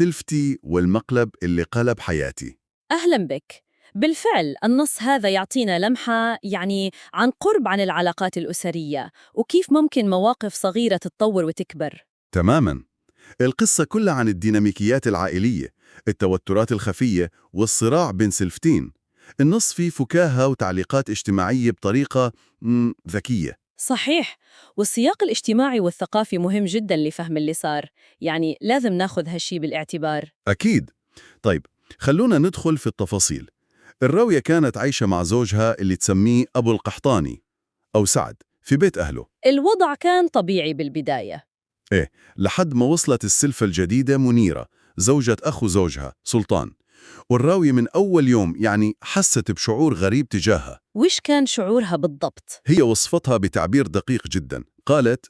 السلفتي والمقلب اللي قلب حياتي. أهلا بك. بالفعل النص هذا يعطينا لمحة عن قرب عن العلاقات الأسرية وكيف ممكن مواقف صغيرة تتطور وتكبر. تماماً. القصة كلها عن الديناميكيات العائلية، التوترات الخفية والصراع بين سلفتين. النص فيه فكاهة وتعليقات اجتماعية بطريقة ذكية. صحيح، والسياق الاجتماعي والثقافي مهم جدا لفهم اللي صار، لازم ناخذ هالشي بالاعتبار. أكيد. طيب، خلونا ندخل في التفاصيل. الراوية كانت عايشة مع زوجها اللي تسميه أبو القحطاني أو سعد في بيت أهله. الوضع كان طبيعي بالبداية. إيه، لحد ما وصلت السلفة الجديدة منيرة، زوجة أخو زوجها سلطان. والراوية من أول يوم حست بشعور غريب تجاهها. وش كان شعورها بالضبط؟ هي وصفتها بتعبير دقيق جدا، قالت: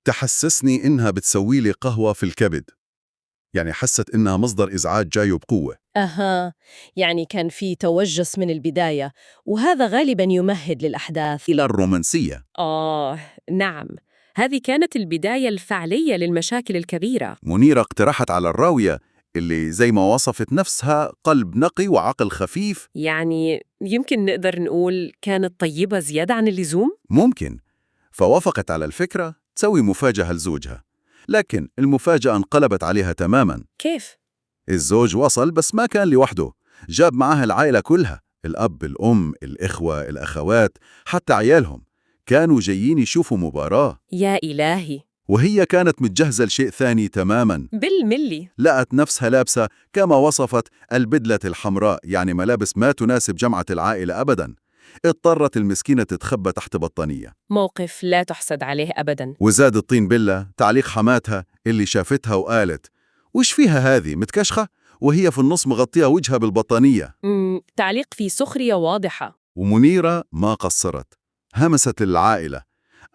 تحسسني إنها بتسوي لي قهوة في الكبد. حست إنها مصدر إزعاج جاي بقوة. أها، كان في توجس من البداية، وهذا غالباً يمهد للأحداث إلى الرومانسية. نعم، هذه كانت البداية الفعلية للمشاكل الكبيرة. منيرة اقترحت على الراوية اللي زي ما وصفت نفسها قلب نقي وعقل خفيف. يمكن نقدر نقول كانت طيبة زيادة عن اللزوم؟ ممكن. فوافقت على الفكرة تسوي مفاجأة لزوجها، لكن المفاجأة انقلبت عليها تماماً. كيف؟ الزوج وصل بس ما كان لوحده، جاب معها العائلة كلها، الأب، الأم، الإخوة، الأخوات، حتى عيالهم. كانوا جايين يشوفوا مباراة. يا إلهي! وهي كانت متجهزة لشيء ثاني تماماً. بالملي. لقت نفسها لابسة كما وصفت البدلة الحمراء، ملابس ما تناسب جمعة العائلة أبداً. اضطرت المسكينة تتخبى تحت بطانية. موقف لا تحسد عليه أبداً. وزاد الطين بلة تعليق حماتها اللي شافتها وقالت: وش فيها هذه متكشخة وهي في النص مغطية وجهها بالبطانية؟ تعليق فيه سخرية واضحة. ومنيرة ما قصرت، همست للعائلة: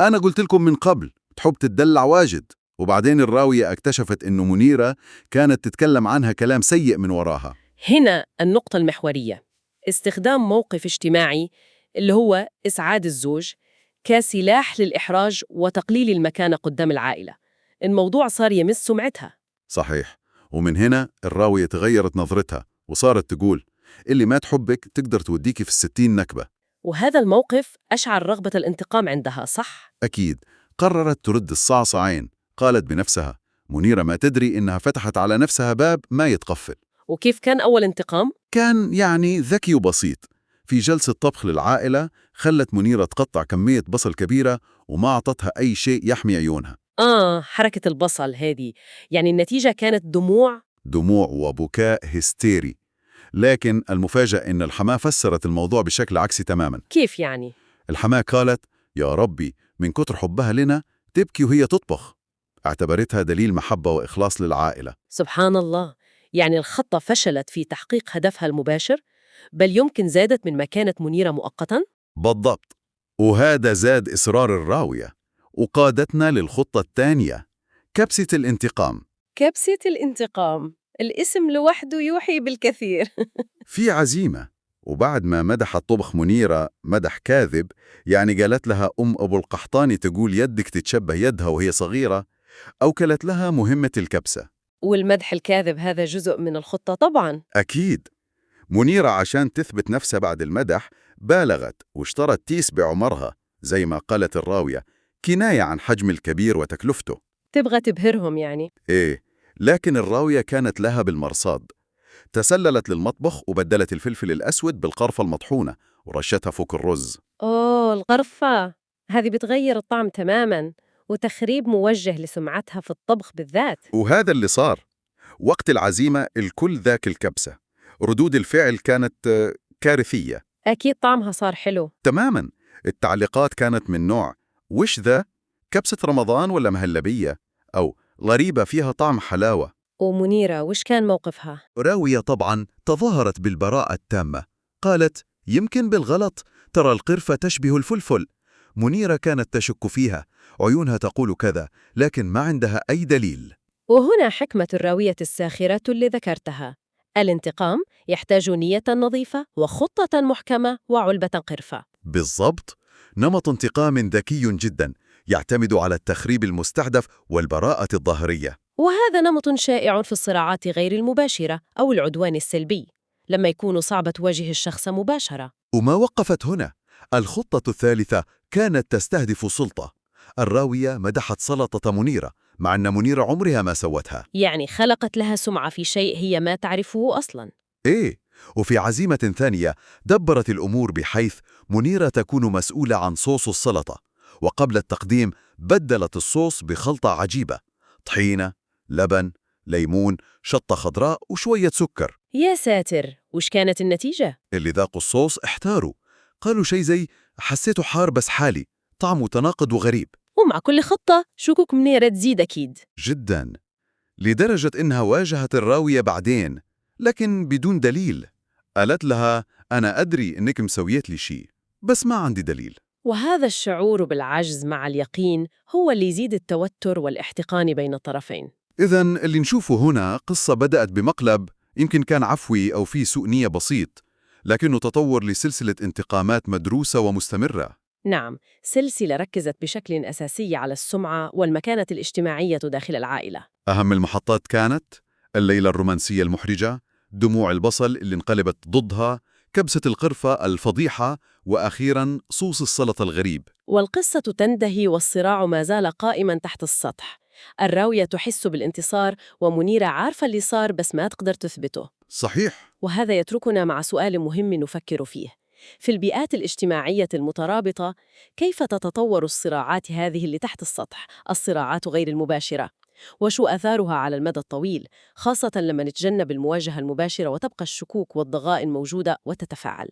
أنا قلت لكم من قبل تحب تدلع واجد. وبعدين الراوية اكتشفت إنه منيرة كانت تتكلم عنها كلام سيء من وراها. هنا النقطة المحورية، استخدام موقف اجتماعي اللي هو إسعاد الزوج كسلاح للإحراج وتقليل المكانة قدام العائلة. الموضوع صار يمس سمعتها. صحيح. ومن هنا الراوية تغيرت نظرتها وصارت تقول: اللي ما تحبك تقدر توديكي في 60 نكبة. وهذا الموقف أشعل رغبة الانتقام عندها، صح؟ أكيد. قررت ترد الصعصعين. قالت بنفسها: منيرة ما تدري إنها فتحت على نفسها باب ما يتقفل. وكيف كان أول انتقام؟ كان ذكي وبسيط. في جلسة طبخ للعائلة خلت منيرة تقطع كمية بصل كبيرة وما أعطتها أي شيء يحمي عيونها. حركة البصل هذه، النتيجة كانت دموع. دموع وبكاء هستيري. لكن المفاجأة إن الحماة فسرت الموضوع بشكل عكسي تماماً. كيف الحماة قالت: يا ربي، من كتر حبها لنا تبكي وهي تطبخ. اعتبرتها دليل محبة وإخلاص للعائلة. سبحان الله، الخطة فشلت في تحقيق هدفها المباشر، بل يمكن زادت من مكانة منيرة مؤقتاً. بالضبط. وهذا زاد إصرار الراوية وقادتنا للخطة الثانية: كبسة الانتقام. كبسة الانتقام، الاسم لوحده يوحي بالكثير. في عزيمة. وبعد ما مدحت طبخ منيرة مدح كاذب، قالت لها أبو القحطاني تقول يدك تتشبه يدها وهي صغيرة، أوكلت لها مهمة الكبسة. والمدح الكاذب هذا جزء من الخطة طبعاً. أكيد. منيرة عشان تثبت نفسها بعد المدح بالغت واشترت تيس بعمرها، زي ما قالت الراوية، كناية عن حجم الكبير وتكلفته. تبغى تبهرهم إيه، لكن الراوية كانت لها بالمرصاد. تسللت للمطبخ وبدلت الفلفل الأسود بالقرفة المطحونة ورشتها فوق الرز. القرفة هذه بتغير الطعم تماماً، وتخريب موجه لسمعتها في الطبخ بالذات. وهذا اللي صار. وقت العزيمة الكل ذاك الكبسة. ردود الفعل كانت كارثية. أكيد طعمها صار حلو. تماماً. التعليقات كانت من نوع: وش ذا؟ كبسة رمضان ولا مهلبية؟ أو غريبة فيها طعم حلاوة. ومنيرة وش كان موقفها؟ راوية طبعاً تظاهرت بالبراءة التامة. قالت: يمكن بالغلط، ترى القرفة تشبه الفلفل. منيرة كانت تشك فيها، عيونها تقول كذا، لكن ما عندها أي دليل. وهنا حكمة الراوية الساخرة اللي ذكرتها. الانتقام يحتاج نية نظيفة وخطة محكمة وعلبة قرفة. بالضبط. نمط انتقام ذكي جدا يعتمد على التخريب المستهدف والبراءة الظاهرية. وهذا نمط شائع في الصراعات غير المباشرة أو العدوان السلبي، لما يكون صعب تواجه الشخص مباشرة. وما وقفت هنا. الخطة الثالثة كانت تستهدف سلطة. الراوية مدحت سلطة منيرة، مع أن منيرة عمرها ما سوتها. يعني خلقت لها سمعة في شيء هي ما تعرفه أصلاً. إيه، وفي عزيمة ثانية دبرت الأمور بحيث منيرة تكون مسؤولة عن صوص السلطة، وقبل التقديم بدلت الصوص بخلطة عجيبة: طحينة، لبن، ليمون، شطة خضراء وشوية سكر. يا ساتر، وش كانت النتيجة؟ اللي ذاقوا الصوص احتاروا، قالوا شيء زي حسيته حار بس حالي، طعمه متناقض وغريب. ومع كل خطة شكوك منيرة تزيد أكيد. جدا، لدرجة إنها واجهت الراوية بعدين، لكن بدون دليل. قالت لها: أنا أدري إنك مسويت لي شيء، بس ما عندي دليل. وهذا الشعور بالعجز مع اليقين هو اللي يزيد التوتر والاحتقان بين الطرفين. إذن اللي نشوفه هنا قصة بدأت بمقلب يمكن كان عفوي أو فيه سوء نية بسيط، لكنه تطور لسلسلة انتقامات مدروسة ومستمرة. نعم، سلسلة ركزت بشكل أساسي على السمعة والمكانة الاجتماعية داخل العائلة. أهم المحطات كانت الليلة الرومانسية المحرجة، دموع البصل اللي انقلبت ضدها، كبسة القرفة الفضيحة، وأخيراً صوص السلطة الغريب. والقصة تنتهي والصراع ما زال قائماً تحت السطح. الراوية تحس بالانتصار ومنيرة عارفة اللي صار بس ما تقدر تثبته. صحيح. وهذا يتركنا مع سؤال مهم نفكر فيه. في البيئات الاجتماعية المترابطة، كيف تتطور الصراعات هذه اللي تحت السطح، الصراعات غير المباشرة؟ وشو آثارها على المدى الطويل، خاصة لما نتجنب المواجهة المباشرة وتبقى الشكوك والضغائن موجودة وتتفاعل؟